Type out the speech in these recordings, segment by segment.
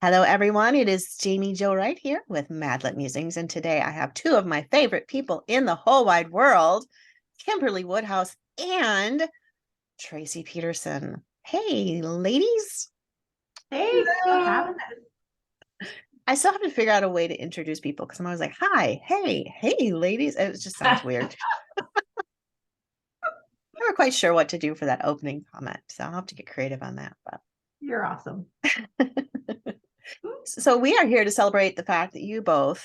Hello, everyone. It is Jaime Jo Wright here with Madlit Musings, and today I have two of my favorite people in the whole wide world, Kimberley Woodhouse and Tracie Peterson. Hey, ladies. Thanks for having us. I still have to figure out a way to introduce people because I'm always like, hi, hey, ladies. It just sounds weird. I'm not quite sure what to do for that opening comment, so I'll have to get creative on that. But You're awesome. So we are here to celebrate the fact that you both,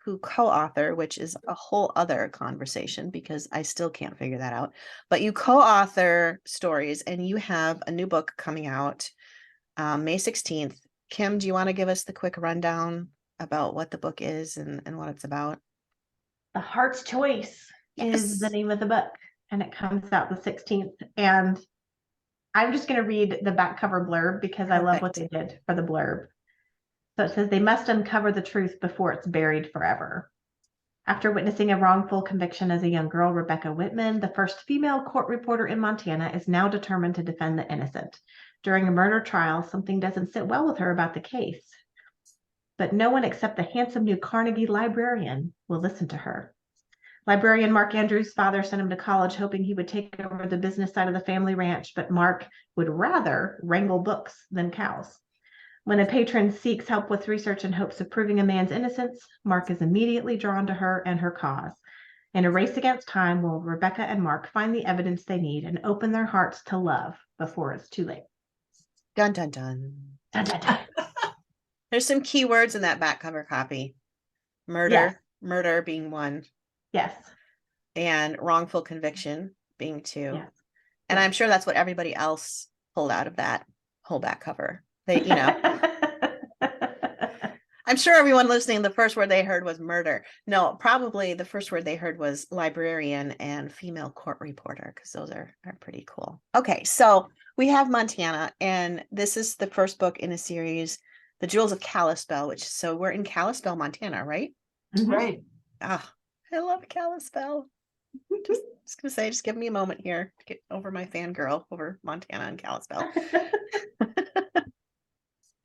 who co-author, which is a whole other conversation because I still can't figure that out, but you co-author stories and you have a new book coming out May 16th. Kim, do you want to give us the quick rundown about what the book is and what it's about? The Heart's Choice is the name of the book, and it comes out the 16th. And I'm just going to read the back cover blurb because I love what they did for the blurb. So it says, they must uncover the truth before it's buried forever. After witnessing a wrongful conviction as a young girl, Rebecca Whitman, the first female court reporter in Montana, is now determined to defend the innocent. During a murder trial, something doesn't sit well with her about the case. But no one except the handsome new Carnegie librarian will listen to her. Librarian Mark Andrews' father sent him to college hoping he would take over the business side of the family ranch, but Mark would rather wrangle books than cows. When a patron seeks help with research in hopes of proving a man's innocence, Mark is immediately drawn to her and her cause. In a race against time, will Rebecca and Mark find the evidence they need and open their hearts to love before it's too late? Dun, dun, dun. Dun, dun, dun. There's some key words in that back cover copy. Murder being one. Yes. And wrongful conviction being two. Yes. And I'm sure that's what everybody else pulled out of that whole back cover. They, I'm sure everyone listening, the first word they heard was murder. No, probably the first word they heard was librarian and female court reporter, because those are pretty cool. Okay, so we have Montana, and this is the first book in a series, The Jewels of Kalispell, so we're in Kalispell, Montana, right? Mm-hmm. Right. Ah, I love Kalispell. Just gonna say, just give me a moment here to get over my fangirl over Montana and Kalispell.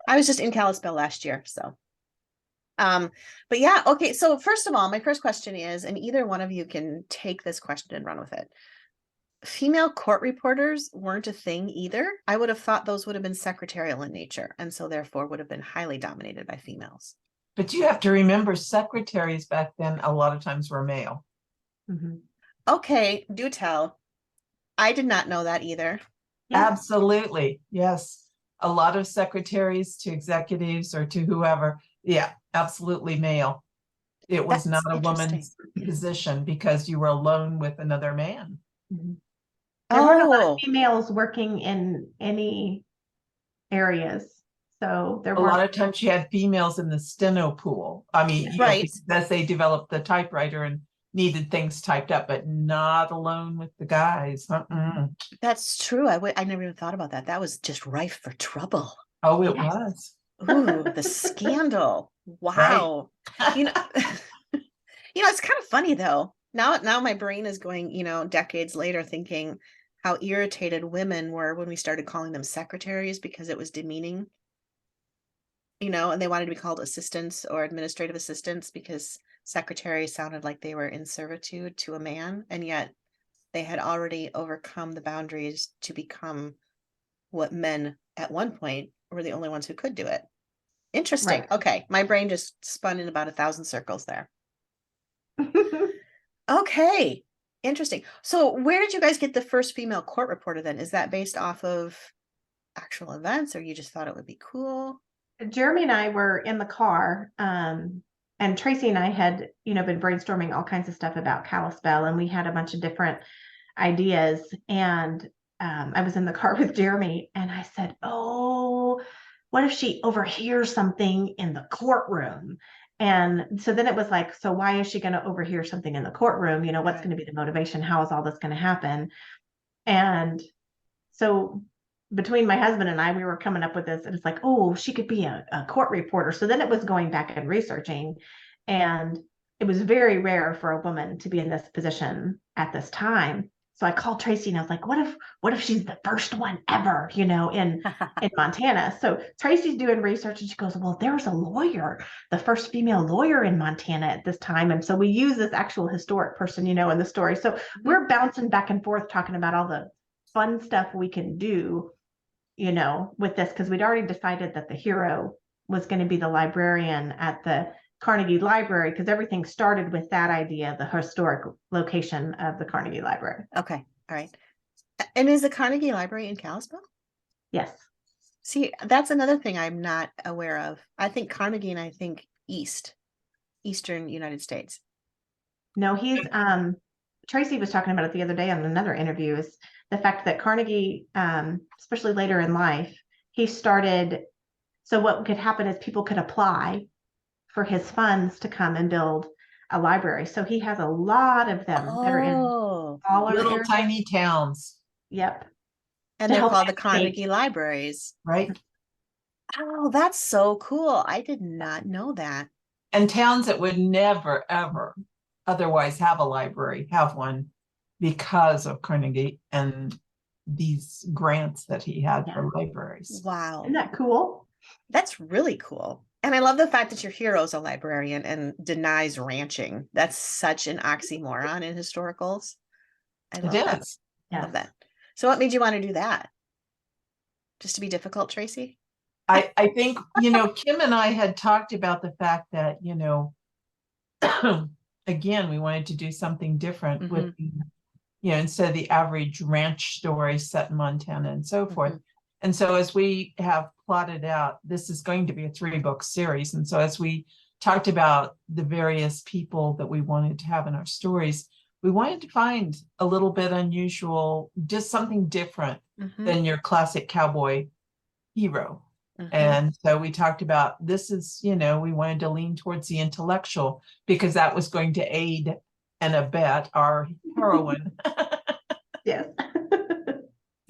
I was just in Kalispell last year, so. But yeah, okay. So first of all, my first question is, and either one of you can take this question and run with it. Female court reporters weren't a thing either. I would have thought those would have been secretarial in nature, and so therefore would have been highly dominated by females. But you have to remember, secretaries back then a lot of times were male. Mm-hmm. Okay, do tell. I did not know that either. Yeah. Absolutely. Yes. A lot of secretaries to executives or to whoever. Yeah, absolutely male. It was not a woman's position because you were alone with another man. Mm-hmm. There weren't a lot of females working in any areas. So there were a lot of times you had females in the steno pool. I mean, right. As they developed the typewriter and needed things typed up, but not alone with the guys. That's true. I never even thought about that. That was just rife for trouble. Oh, it was. Ooh, the scandal. Wow. Right. It's kind of funny though. Now my brain is going, decades later thinking how irritated women were when we started calling them secretaries because it was demeaning. And they wanted to be called assistants or administrative assistants because secretary sounded like they were in servitude to a man, and yet they had already overcome the boundaries to become what men at one point were the only ones who could do it. Interesting. Right. Okay, my brain just spun in about 1,000 circles there. Okay, interesting. So where did you guys get the first female court reporter then? Is that based off of actual events, or you just thought it would be cool? Jeremy and I were in the car, and Tracie and I had, been brainstorming all kinds of stuff about Kalispell, and we had a bunch of different ideas. And I was in the car with Jeremy, and I said, "Oh, what if she overhears something in the courtroom?" And so then it was like, so why is she going to overhear something in the courtroom? What's going to be the motivation? How is all this going to happen? And so between my husband and I, we were coming up with this, and it's like, oh, she could be a court reporter. So then it was going back and researching, and it was very rare for a woman to be in this position at this time. So I called Tracie and I was like, what if she's the first one ever, you know, in Montana? So Tracie's doing research and she goes, well, there's a lawyer, the first female lawyer in Montana at this time. And so we use this actual historic person, you know, in the story. So we're bouncing back and forth talking about all the fun stuff we can do, you know, with this, because we'd already decided that the hero was going to be the librarian at the Carnegie Library, because everything started with that idea, the historic location of the Carnegie Library. Okay. All right. And is the Carnegie Library in Kalispell? Yes. See, that's another thing I'm not aware of. I think Carnegie and I think Eastern United States. No, he's Tracie was talking about it the other day on another interview, is the fact that Carnegie, especially later in life, he started, so what could happen is people could apply for his funds to come and build a library. So he has a lot of them that are in all our little areas. tiny towns. Yep. And they're called the Carnegie Libraries. Right. Oh, that's so cool. I did not know that. And towns that would never, ever otherwise have a library have one because of Carnegie and these grants that he had for libraries. Wow. Isn't that cool? That's really cool. And I love the fact that your hero's a librarian and denies ranching. That's such an oxymoron in historicals. I love that. I love that. So what made you want to do that? Just to be difficult, Tracie? I think, you know, Kim and I had talked about the fact that, you know, again, we wanted to do something different with, you know, instead of the average ranch story set in Montana and so forth. And so as we have plotted out, this is going to be a 3-book series. And so as we talked about the various people that we wanted to have in our stories, we wanted to find a little bit unusual, just something different than your classic cowboy hero. And so we talked about, this is, you know, we wanted to lean towards the intellectual because that was going to aid and abet our heroine. Yes.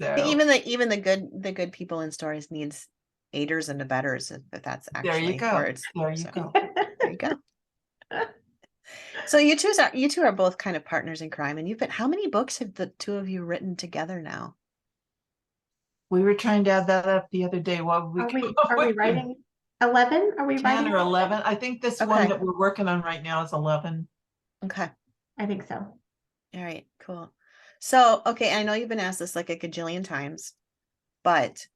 So, even the good people in stories needs aiders and abettors, if that's actually words. There you go. There you go. So you two are both kind of partners in crime, and how many books have the two of you written together now? We were trying to add that up the other day. What are we writing 11? Are we 10 writing or 11? I think this one that we're working on right now is 11. Okay. I think so. All right, cool. So, okay, I know you've been asked this like a gajillion times, but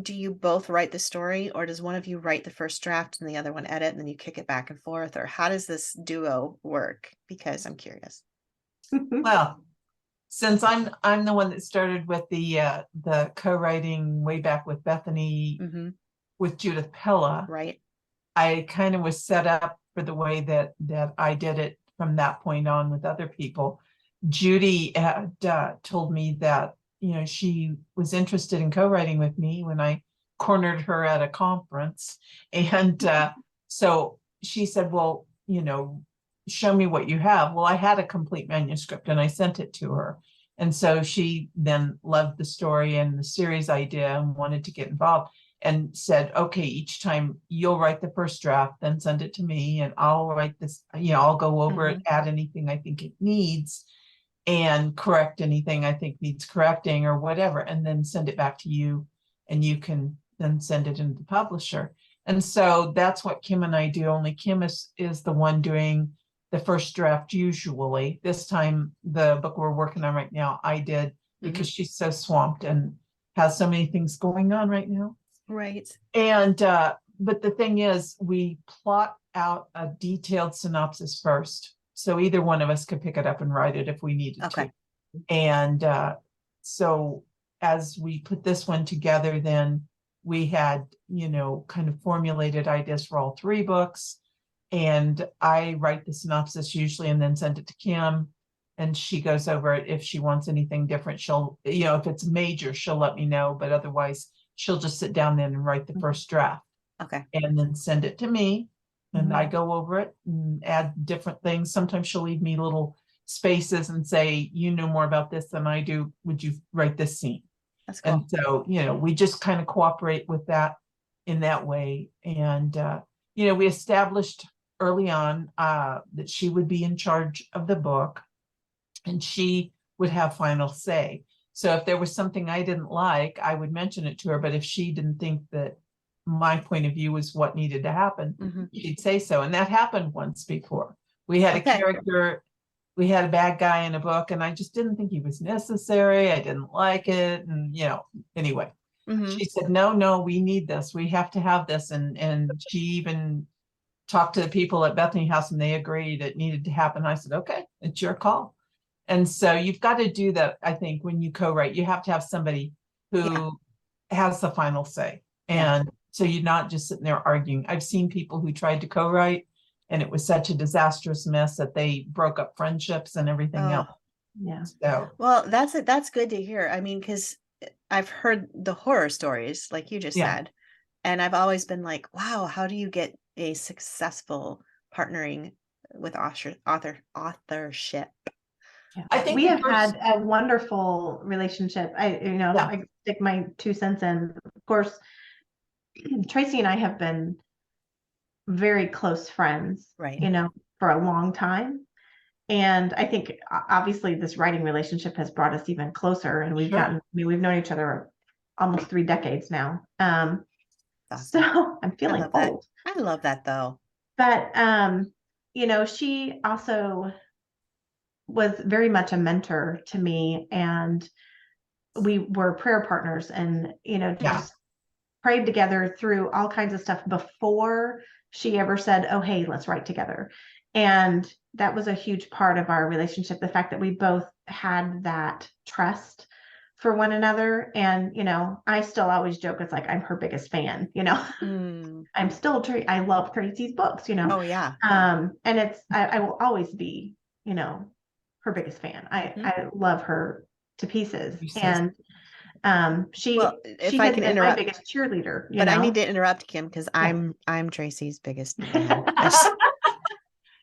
do you both write the story, or does one of you write the first draft and the other one edit and then you kick it back and forth, or how does this duo work? Because I'm curious. Well, since I'm the one that started with the co-writing way back with Bethany with Judith Pella, right? I kind of was set up for the way that I did it from that point on with other people. Judy had told me that, you know, she was interested in co-writing with me when I cornered her at a conference. And so she said, well, you know, show me what you have. Well, I had a complete manuscript and I sent it to her. And so she then loved the story and the series idea and wanted to get involved and said, okay, each time you'll write the first draft, then send it to me and I'll write this, you know, I'll go over it, add anything I think it needs and correct anything I think needs correcting or whatever, and then send it back to you and you can then send it into the publisher. And so that's what Kim and I do, only Kim is the one doing the first draft usually. This time, the book we're working on right now, I did because she's so swamped and has so many things going on right now. Right. And, but the thing is, we plot out a detailed synopsis first. So either one of us could pick it up and write it if we needed to. And so as we put this one together, then we had, you know, kind of formulated ideas for all 3 books. And I write the synopsis usually and then send it to Kim. And she goes over it. If she wants anything different, she'll, you know, if it's major, she'll let me know. But otherwise, she'll just sit down then and write the first draft. Okay. And then send it to me. And I go over it and add different things. Sometimes she'll leave me little spaces and say, you know more about this than I do. Would you write this scene? That's cool. And so, you know, we just kind of cooperate with that in that way. And, you know, we established early on that she would be in charge of the book. And she would have final say. So if there was something I didn't like, I would mention it to her. But if she didn't think that my point of view was what needed to happen, she'd say so. And that happened once before. We had a character, we had a bad guy in a book, and I just didn't think he was necessary. I didn't like it. And, anyway, she said, no, we need this. We have to have this. And she even talked to the people at Bethany House, and they agreed it needed to happen. I said, okay, it's your call. And so you've got to do that. I think when you co-write, you have to have somebody who has the final say. And so you're not just sitting there arguing. I've seen people who tried to co-write, and it was such a disastrous mess that they broke up friendships and everything else. Yeah. So, well, that's good to hear. I mean, because I've heard the horror stories, like you just said, and I've always been like, wow, how do you get a successful partnering with authorship? I think we have had a wonderful relationship. I stick my 2 cents in. Of course, Tracie and I have been very close friends, right? For a long time. And I think obviously this writing relationship has brought us even closer, and we've we've known each other almost 3 decades now. So I'm feeling old. I love that though. But she also was very much a mentor to me, and we were prayer partners, and just prayed together through all kinds of stuff before she ever said, oh, hey, let's write together. And that was a huge part of our relationship, the fact that we both had that trust for one another. And I still always joke, it's like I'm her biggest fan. I'm still I love Tracie's books. Oh yeah. And it's I will always be her biggest fan. I love her to pieces. And she has been my biggest cheerleader. But I need to interrupt, Kim, because I'm Tracie's biggest fan.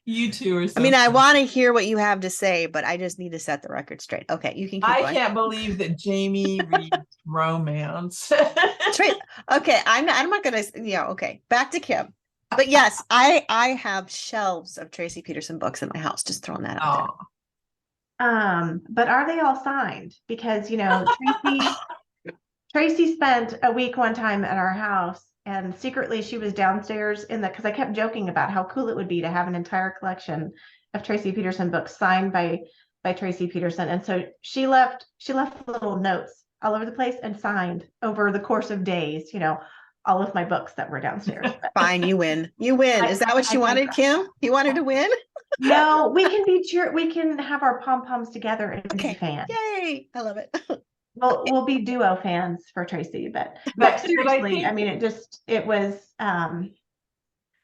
You two are so I mean, I want to hear what you have to say, but I just need to set the record straight. Okay, you can keep going. I can't believe that Jaime reads romance. Okay, I'm not gonna. Okay, back to Kim. But yes, I have shelves of Tracie Peterson books in my house. Just throwing that out there. But are they all signed? Because Tracie spent a week one time at our house, and secretly she was downstairs because I kept joking about how cool it would be to have an entire collection of Tracie Peterson books signed by Tracie Peterson. And so she left little notes all over the place and signed over the course of days, all of my books that were downstairs. Fine, you win. Is that what you wanted, Kim? You wanted to win? No, we can have our pom-poms together and be fans. Yay, I love it. We'll be duo fans for Tracie, but seriously, I mean, it was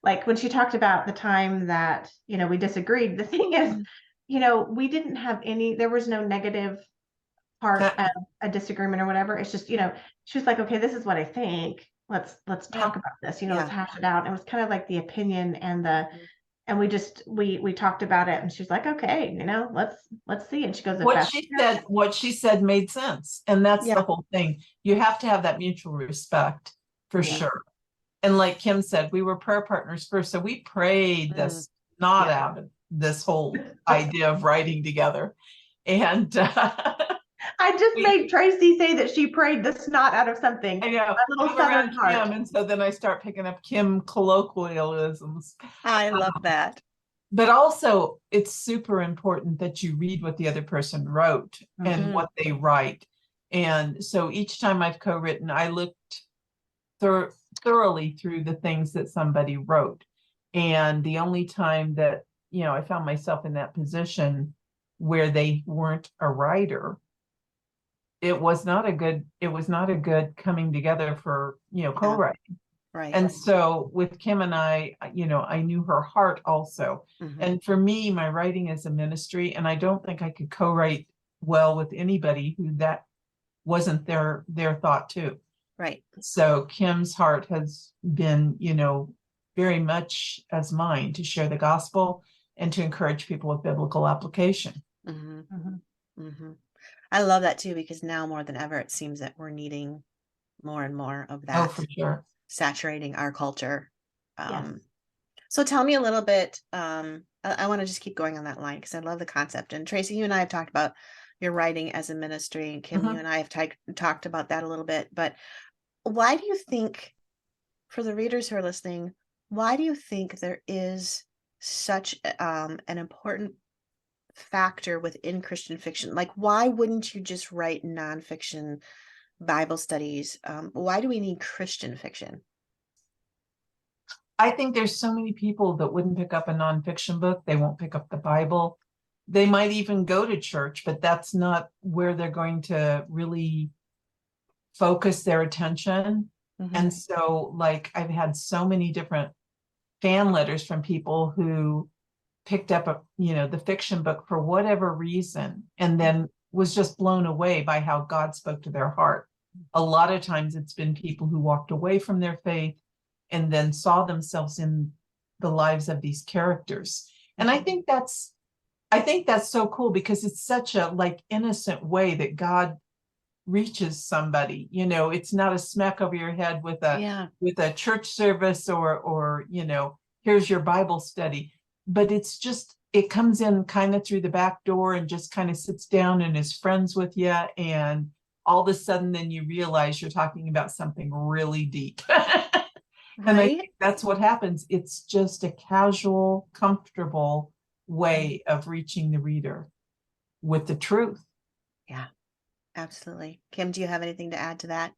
like when she talked about the time that we disagreed. The thing is, we didn't have there was no negative part of a disagreement or whatever. It's just she was like, okay, this is what I think. Let's talk about this. Let's hash it out. It was kind of like the opinion and we talked about it, and she's like, okay, let's see. And she goes, what she said made sense. And that's the whole thing. You have to have that mutual respect for sure. And like Kim said, we were prayer partners first. So we prayed this not out of this whole idea of writing together. And I just made Tracie say that she prayed the snot out of something. I know. A little southern heart. Kim, and so then I start picking up Kim colloquialisms. I love that. But also, it's super important that you read what the other person wrote and what they write. And so each time I've co-written, I looked thoroughly through the things that somebody wrote. And the only time that, I found myself in that position where they weren't a writer, it was not a good coming together for, co-writing. Right. And so with Kim and I knew her heart also. And for me, my writing is a ministry, and I don't think I could co-write well with anybody who that wasn't their thought too. Right. So Kim's heart has been, very much as mine, to share the gospel and to encourage people with biblical application. I love that too, because now more than ever, it seems that we're needing more and more of that. Oh, for sure. Saturating our culture. So tell me a little bit, I want to just keep going on that line because I love the concept. And Tracie, you and I have talked about your writing as a ministry. And Kim, Mhm. you and I have talked about that a little bit, but why do you think, for the readers who are listening, why do you think there is such an important factor within Christian fiction? Like, why wouldn't you just write nonfiction Bible studies? Why do we need Christian fiction? I think there's so many people that wouldn't pick up a nonfiction book. They won't pick up the Bible. They might even go to church, but that's not where they're going to really focus their attention. Mhm. And so, like, I've had so many different fan letters from people who picked up the fiction book for whatever reason, and then was just blown away by how God spoke to their heart. A lot of times it's been people who walked away from their faith and then saw themselves in the lives of these characters. And I think that's so cool, because it's such a like innocent way that God reaches somebody. It's not a smack over your head with a church service, or here's your Bible study, but it comes in kind of through the back door and just kind of sits down and is friends with you, and all of a sudden then you realize you're talking about something really deep. And I think that's what happens. It's just a casual, comfortable way of reaching the reader with the truth. Yeah, absolutely. Kim, do you have anything to add to that?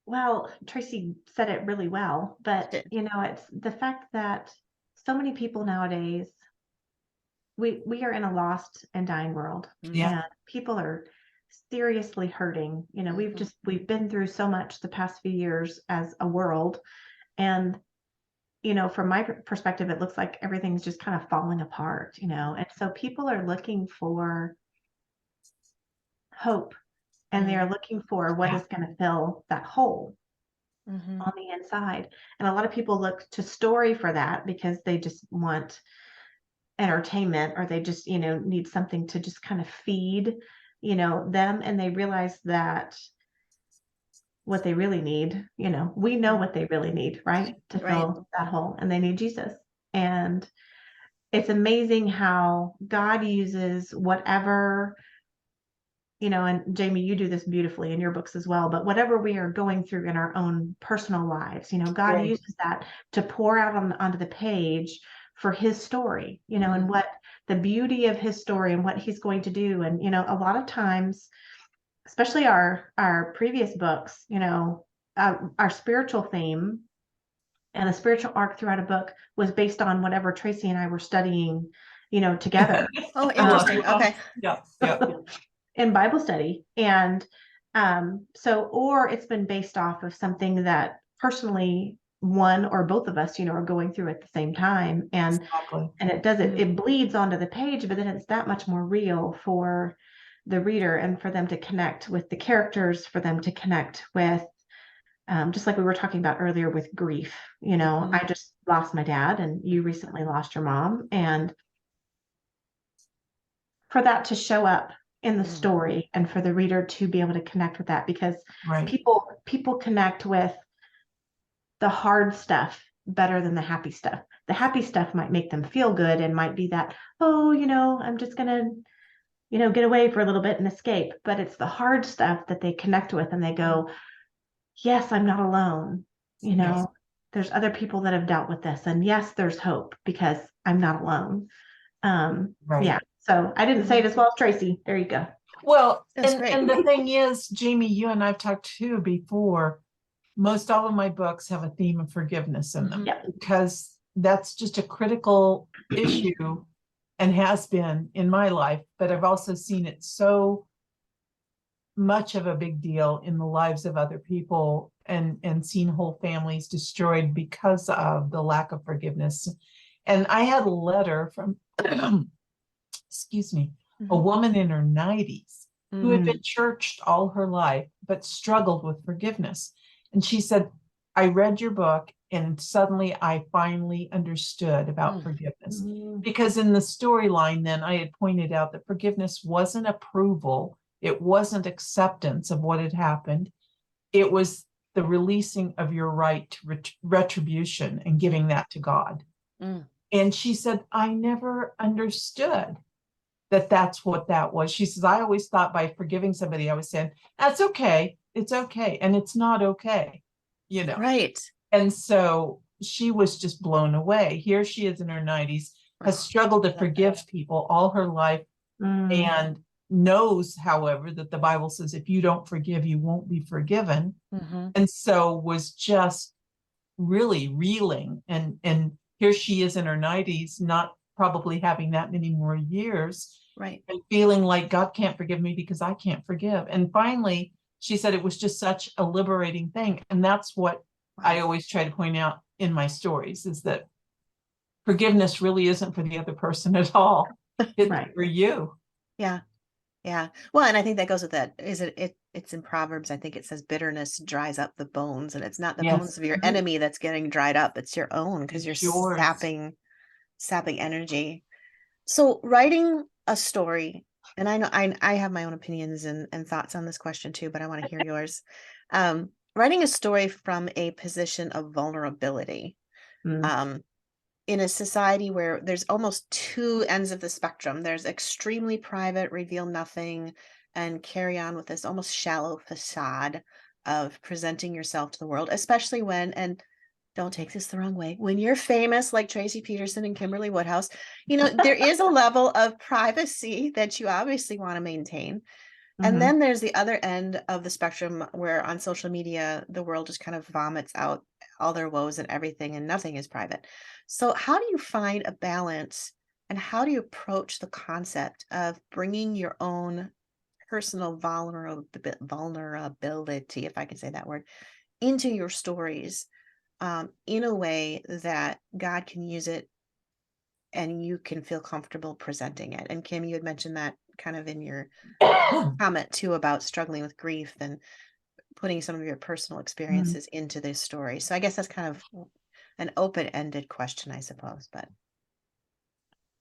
Well, Tracie said it really well, but it's the fact that so many people nowadays, we are in a lost and dying world, and people are seriously hurting. We've been through so much the past few years as a world, and from my perspective, it looks like everything's just kind of falling apart, and so people are looking for hope, and they are looking for what is going to fill that hole on the inside. And a lot of people look to story for that because they just want entertainment, or they just need something to just kind of feed them, and they realize that what they really need, we know what they really need, right, to fill that hole, and they need Jesus. And it's amazing how God uses whatever, and Jaime, you do this beautifully in your books as well, but whatever we are going through in our own personal lives, God uses that to pour out onto the page for his story, and what the beauty of his story and what he's going to do. And, a lot of times, especially our previous books, our spiritual theme and the spiritual arc throughout a book was based on whatever Tracie and I were studying, together. Oh, interesting. Okay. Yeah. In Bible study. And or it's been based off of something that personally one or both of us, are going through at the same time. And it bleeds onto the page, but then it's that much more real for the reader, and for them to connect with the characters, for them to connect with just like we were talking about earlier with grief. I just lost my dad, and you recently lost your mom, and for that to show up in the story, and for the reader to be able to connect with that, because people connect with the hard stuff better than the happy stuff. The happy stuff might make them feel good, and might be that, I'm just gonna get away for a little bit and escape. But it's the hard stuff that they connect with, and they go, yes, I'm not alone. There's other people that have dealt with this, and yes, there's hope because I'm not alone. Yeah. So I didn't say it as well as Tracie. There you go. Well, and the thing is, Jaime, you and I've talked too before, most all of my books have a theme of forgiveness in them, because that's just a critical issue, and has been in my life. But I've also seen it so much of a big deal in the lives of other people, and seen whole families destroyed because of the lack of forgiveness. And I had a letter from excuse me, a woman in her 90s who had been churched all her life, but struggled with forgiveness. And she said, I read your book, and suddenly I finally understood about forgiveness. Because in the storyline, then I had pointed out that forgiveness wasn't approval. It wasn't acceptance of what had happened. It was the releasing of your right to retribution and giving that to God. And she said, I never understood that's what that was. She says, I always thought by forgiving somebody, I was saying, that's okay. It's okay. And it's not okay, you know? Right. And so she was just blown away. Here she is in her 90s, has struggled to forgive people all her life, and knows, however, that the Bible says, if you don't forgive, you won't be forgiven. And so was just really reeling. And here she is in her 90s, not probably having that many more years. Right. And feeling like God can't forgive me because I can't forgive. And finally, she said it was just such a liberating thing. And that's what I always try to point out in my stories, is that forgiveness really isn't for the other person at all. It's for you. Yeah. Yeah. Well, and I think that goes with that. It's in Proverbs. I think it says bitterness dries up the bones, and it's not the bones of your enemy that's getting dried up. It's your own, because you're sapping energy. So writing a story, and I know I have my own opinions and thoughts on this question too, but I want to hear yours. Writing a story from a position of vulnerability, in a society where there's almost two ends of the spectrum. There's extremely private, reveal nothing, and carry on with this almost shallow facade of presenting yourself to the world, especially when, and don't take this the wrong way, when you're famous like Tracie Peterson and Kimberley Woodhouse, there is a level of privacy that you obviously want to maintain. And then there's the other end of the spectrum where on social media, the world just kind of vomits out all their woes and everything, and nothing is private. So how do you find a balance, and how do you approach the concept of bringing your own personal vulnerability, if I can say that word, into your stories, in a way that God can use it and you can feel comfortable presenting it? And Kim, you had mentioned that kind of in your comment too, about struggling with grief and putting some of your personal experiences into this story. So I guess that's kind of an open-ended question, I suppose. But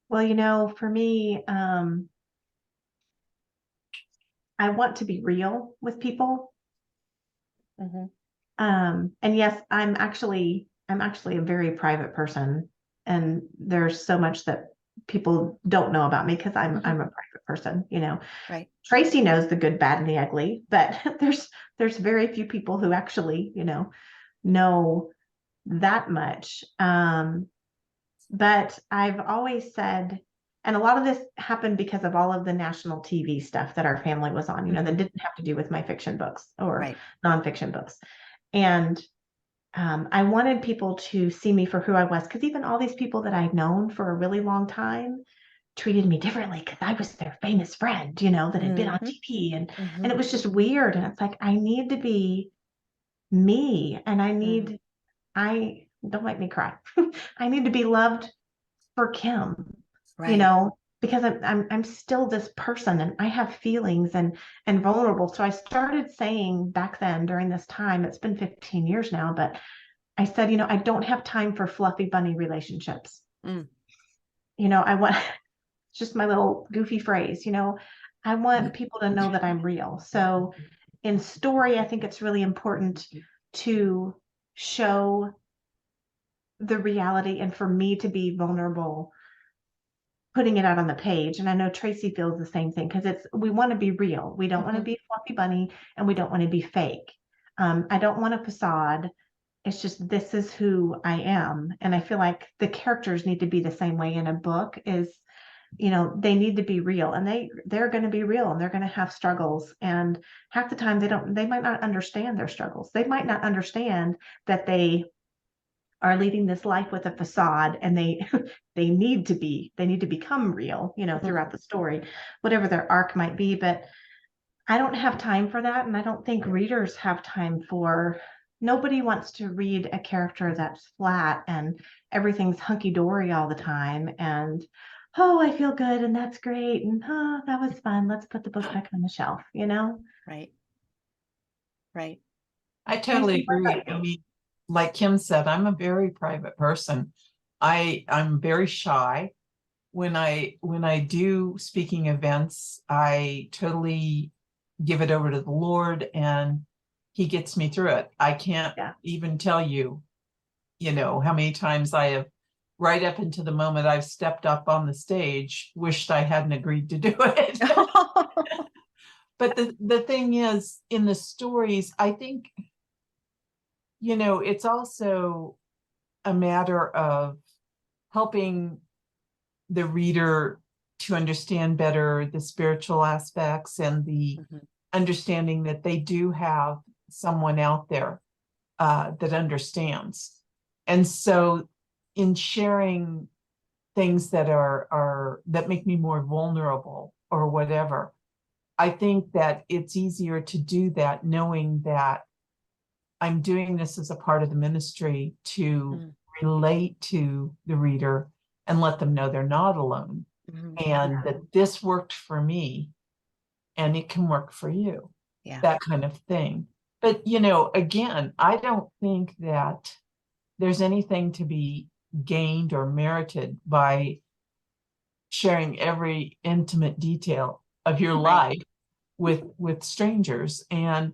well, for me, I want to be real with people. And yes, I'm actually a very private person, and there's so much that people don't know about me because I'm a private person, Right. Tracie knows the good, bad, and the ugly, but there's very few people who actually, know that much. But I've always said, and a lot of this happened because of all of the national TV stuff that our family was on, that didn't have to do with my fiction books or nonfiction books. And I wanted people to see me for who I was, because even all these people that I'd known for a really long time treated me differently because I was their famous friend, that had been on TV, and it was just weird. And it's like, I need to be me, and I don't make me cry. I need to be loved for Kim, because I'm still this person, and I have feelings and vulnerable. So I started saying back then, during this time, it's been 15 years now, but I said, I don't have time for fluffy bunny relationships. I want, just my little goofy phrase, I want people to know that I'm real. So in story, I think it's really important to show the reality, and for me to be vulnerable, putting it out on the page. And I know Tracie feels the same thing, because we want to be real. We don't want to be a fluffy bunny, and we don't want to be fake. I don't want a facade. It's just, this is who I am. And I feel like the characters need to be the same way in a book. They need to be real, and they're going to be real, and they're going to have struggles. And half the time they might not understand their struggles. They might not understand that they are leading this life with a facade, and they need to become real, throughout the story, whatever their arc might be. But I don't have time for that. And I don't think readers have time for, nobody wants to read a character that's flat and everything's hunky-dory all the time. And, oh, I feel good, and that's great. And, oh, that was fun. Let's put the book back on the shelf, Right. Right. I totally agree. I mean, like Kim said, I'm a very private person. I'm very shy. When I do speaking events, I totally give it over to the Lord, and He gets me through it. I can't even tell you, how many times I have right up into the moment I've stepped up on the stage, wished I hadn't agreed to do it. But the thing is, in the stories, I think, it's also a matter of helping the reader to understand better the spiritual aspects and the understanding that they do have someone out there that understands. And so in sharing things that are that make me more vulnerable or whatever, I think that it's easier to do that knowing that I'm doing this as a part of the ministry to relate to the reader and let them know they're not alone, and that this worked for me and it can work for you. That kind of thing. But, again, I don't think that there's anything to be gained or merited by sharing every intimate detail of your life with strangers. And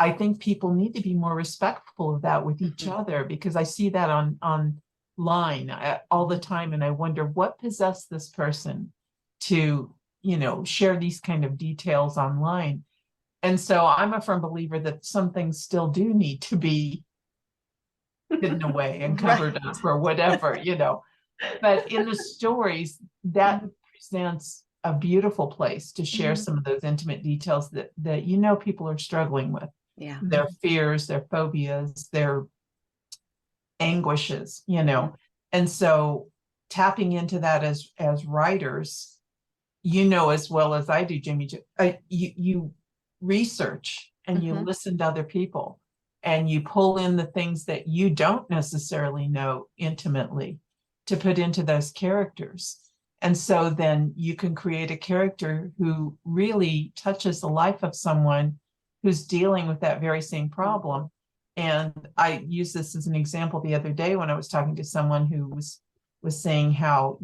I think people need to be more respectful of that with each other, because I see that online all the time, and I wonder what possessed this person to share these kind of details online. And so I'm a firm believer that some things still do need to be hidden away and covered up or whatever, but in the stories that presents a beautiful place to share some of those intimate details that people are struggling with, their fears, their phobias, their anguishes, and so tapping into that as writers, as well as I do, Jaime Jo, you research and you listen to other people and you pull in the things that you don't necessarily know intimately to put into those characters. And so then you can create a character who really touches the life of someone who's dealing with that very same problem. And I used this as an example the other day when I was talking to someone who was saying how,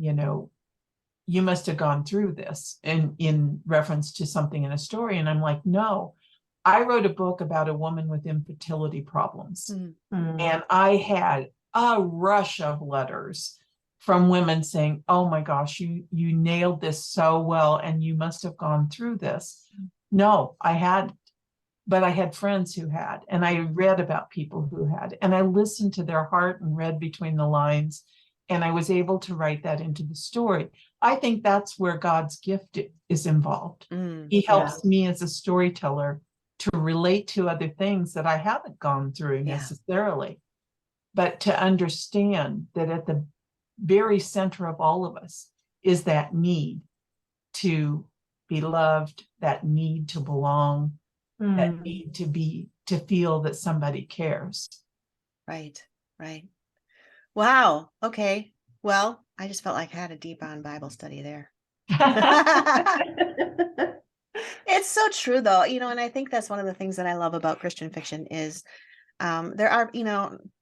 you must have gone through this in reference to something in a story. And I'm like, no, I wrote a book about a woman with infertility problems. And I had a rush of letters from women saying, oh my gosh, you nailed this so well, and you must have gone through this. No, I hadn't, but I had friends who had, and I read about people who had, and I listened to their heart and read between the lines, and I was able to write that into the story. I think that's where God's gift is involved. He helps me as a storyteller to relate to other things that I haven't gone through necessarily, but to understand that at the very center of all of us is that need to be loved, that need to belong, that need to feel that somebody cares. Right. Wow. Okay. Well, I just felt like I had a deep on Bible study there. It's so true though, and I think that's one of the things that I love about Christian fiction is there are,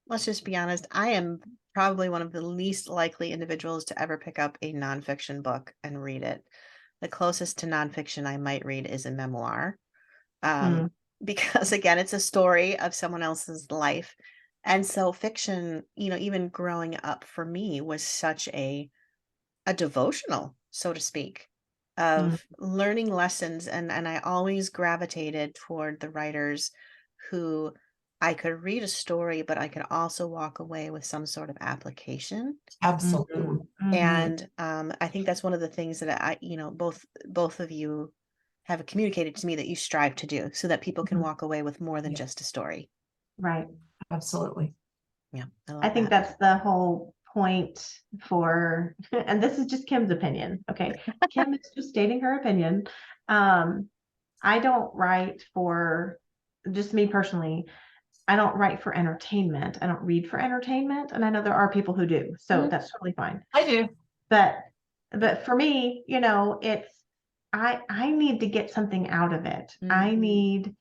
let's just be honest, I am probably one of the least likely individuals to ever pick up a nonfiction book and read it. The closest to nonfiction I might read is a memoir. Because again, it's a story of someone else's life. And so fiction, even growing up for me was such a devotional, so to speak, of learning lessons. And I always gravitated toward the writers who I could read a story, but I could also walk away with some sort of application. Absolutely. And I think that's one of the things that I, both of you have communicated to me that you strive to do, so that people can walk away with more than just a story. Right. Absolutely. Yeah. I think that's the whole point for, and this is just Kim's opinion. Okay. Kim is just stating her opinion. I don't write for, just me personally, I don't write for entertainment. I don't read for entertainment. And I know there are people who do, so that's totally fine. I do. But for me, it's, I need to get something out of it. I need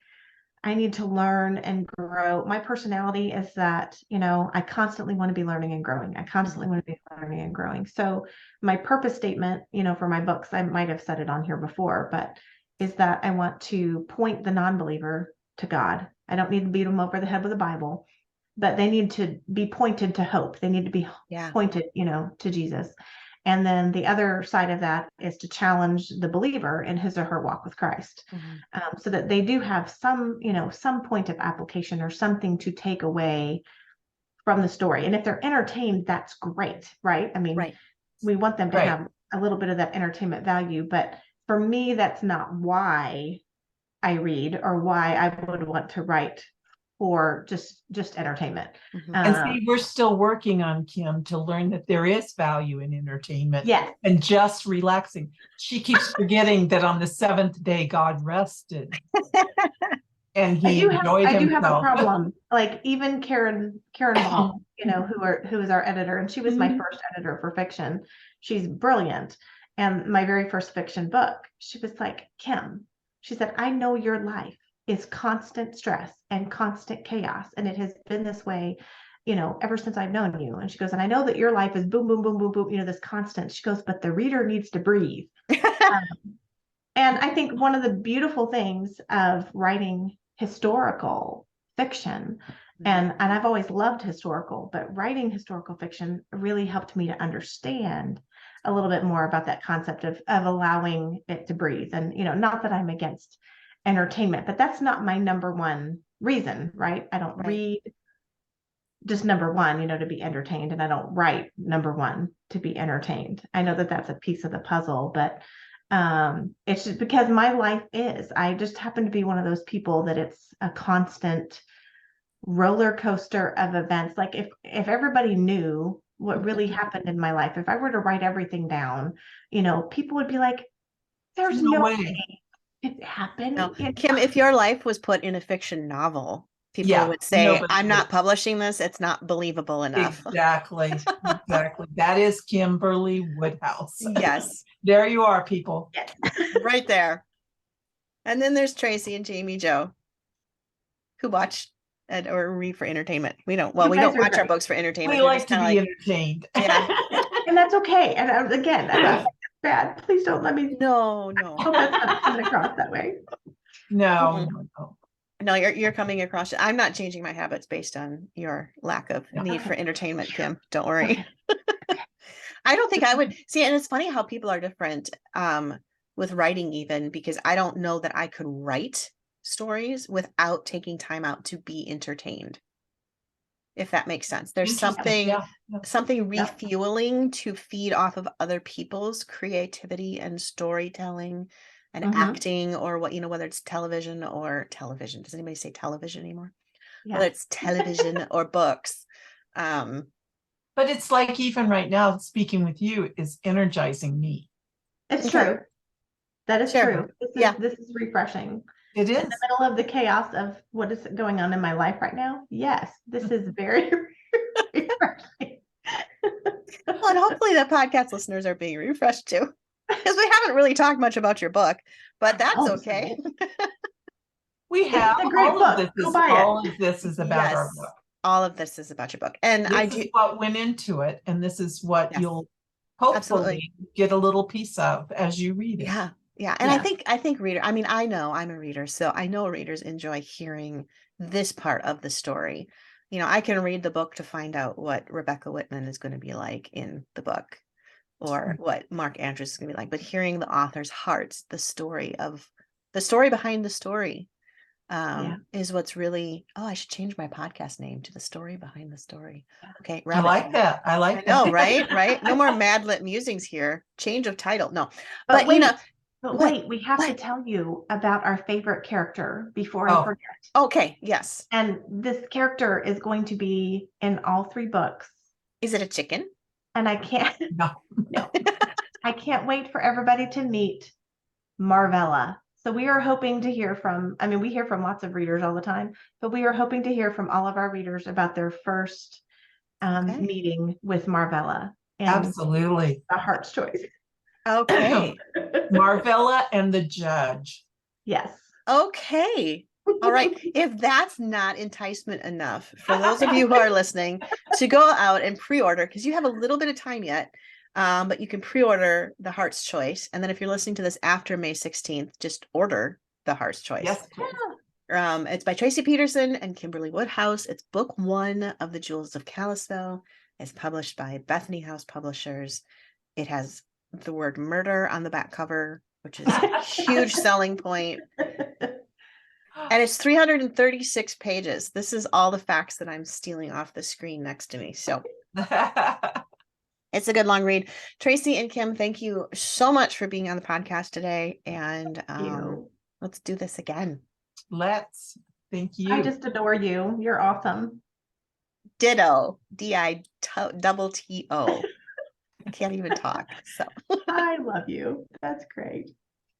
to learn and grow. My personality is that, I constantly want to be learning and growing. I constantly want to be learning and growing. So my purpose statement, for my books, I might have said it on here before, but is that I want to point the non-believer to God. I don't need to beat them over the head with the Bible, but they need to be pointed to hope. They need to be pointed, to Jesus. And then the other side of that is to challenge the believer in his or her walk with Christ, so that they do have some point of application or something to take away from the story. And if they're entertained, that's great, right? I mean, we want them to have a little bit of that entertainment value, but for me, that's not why I read or why I would want to write for just entertainment. And see, we're still working on Kim to learn that there is value in entertainment and just relaxing. She keeps forgetting that on the seventh day, God rested. And he enjoyed himself. I do have a problem. Like even Karen Ball, who is our editor, and she was my first editor for fiction. She's brilliant. And my very first fiction book, she was like, Kim, she said, I know your life is constant stress and constant chaos. And it has been this way, ever since I've known you. And she goes, and I know that your life is boom, boom, boom, boom, boom, this constant. She goes, but the reader needs to breathe. And I think one of the beautiful things of writing historical fiction, and I've always loved historical, but writing historical fiction really helped me to understand a little bit more about that concept of allowing it to breathe. And, not that I'm against entertainment, but that's not my number one reason, right? I don't read just number one, to be entertained, and I don't write number one to be entertained. I know that that's a piece of the puzzle, but it's just because my life I just happen to be one of those people that it's a constant roller coaster of events. Like if everybody knew what really happened in my life, if I were to write everything down, people would be like, there's no way it happened. No. Kim, if your life was put in a fiction novel, people would say, I'm not publishing this. It's not believable enough. Exactly. That is Kimberley Woodhouse. Yes. There you are, people. Yes. Right there. And then there's Tracie and Jaime Jo, who watch or read for entertainment. We don't watch our books for entertainment. We like to be entertained. Yeah. And that's okay. And again, I'm not bad. Please don't let me. No. Hope that's not coming across that way. No. No, you're coming across. I'm not changing my habits based on your lack of need for entertainment, Kim. Don't worry. I don't think I would see. And it's funny how people are different with writing, even because I don't know that I could write stories without taking time out to be entertained. If that makes sense. There's something refueling to feed off of other people's creativity and storytelling and acting, or whether it's television. Does anybody say television anymore? Yeah. Whether it's television or books. But it's like, even right now, speaking with you is energizing me. It's true. That is true. This is refreshing. It is. In the middle of the chaos of what is going on in my life right now. Yes, this is very refreshing. Well, and hopefully the podcast listeners are being refreshed too. Because we haven't really talked much about your book, but that's okay. We have all of this is about our book. All of this is about your book, and this is what went into it, and this is what you'll hopefully get a little piece of as you read it. Yeah, and I think reader. I mean, I know I'm a reader, so I know readers enjoy hearing this part of the story. I can read the book to find out what Rebecca Whitman is going to be like in the book, or what Mark Andrews is going to be like. But hearing the author's hearts, the story behind the story, is what's really. Oh, I should change my podcast name to The Story Behind the Story. Okay, I like that. I like that. No, right. No more Madlit Musings here. Change of title. No, but wait, we have to tell you about our favorite character before I forget. Okay, yes. And this character is going to be in all 3 books. Is it a chicken? And I can't. No. I can't wait for everybody to meet Marvella. So we are hoping to hear from, we hear from lots of readers all the time, but we are hoping to hear from all of our readers about their first meeting with Marvella. Absolutely. The Heart's Choice. Okay. Marvella and the Judge. Yes. Okay. All right. If that's not enticement enough for those of you who are listening to go out and pre-order, because you have a little bit of time yet, but you can pre-order The Heart's Choice. And then if you're listening to this after May 16th, just order The Heart's Choice. Yes. It's by Tracie Peterson and Kimberley Woodhouse. It's book 1 of the Jewels of Kalispell. It's published by Bethany House Publishers. It has the word murder on the back cover, which is a huge selling point. And it's 336 pages. This is all the facts that I'm stealing off the screen next to me. So it's a good long read. Tracie and Kim, thank you so much for being on the podcast today. And let's do this again. Let's. Thank you. I just adore you. You're awesome. Ditto. DITTO. I can't even talk. So I love you. That's great.